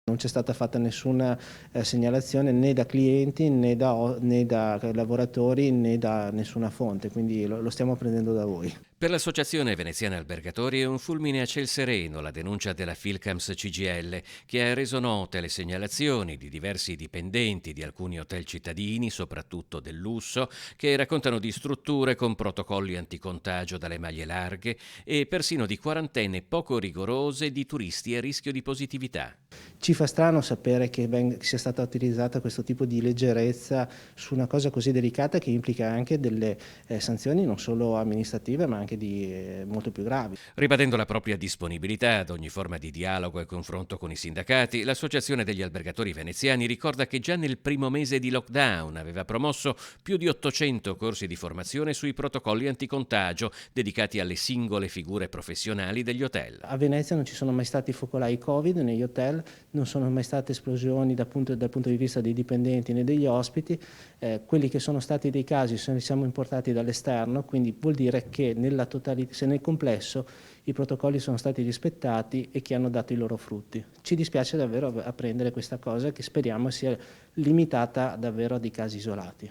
Non c'è stata fatta nessuna segnalazione né da clienti né da lavoratori né da nessuna fonte, quindi lo stiamo prendendo da voi. Per l'Associazione Veneziana Albergatori è un fulmine a ciel sereno la denuncia della Filcams CGIL, che ha reso note le segnalazioni di diversi dipendenti di alcuni hotel cittadini, soprattutto del lusso, che raccontano di strutture con protocolli anticontagio dalle maglie larghe e persino di quarantene poco rigorose di turisti a rischio di positività. Ci fa strano sapere che sia stata utilizzata questo tipo di leggerezza su una cosa così delicata che implica anche delle sanzioni non solo amministrative ma anche molto più gravi. Ribadendo la propria disponibilità ad ogni forma di dialogo e confronto con i sindacati, l'Associazione degli albergatori veneziani ricorda che già nel primo mese di lockdown aveva promosso più di 800 corsi di formazione sui protocolli anticontagio dedicati alle singole figure professionali degli hotel. A Venezia non ci sono mai stati focolai Covid negli hotel, non sono mai state esplosioni dal punto di vista dei dipendenti né degli ospiti, quelli che sono stati dei casi li siamo importati dall'esterno, quindi vuol dire che se nel complesso i protocolli sono stati rispettati e che hanno dato i loro frutti. Ci dispiace davvero apprendere questa cosa che speriamo sia limitata davvero a dei casi isolati.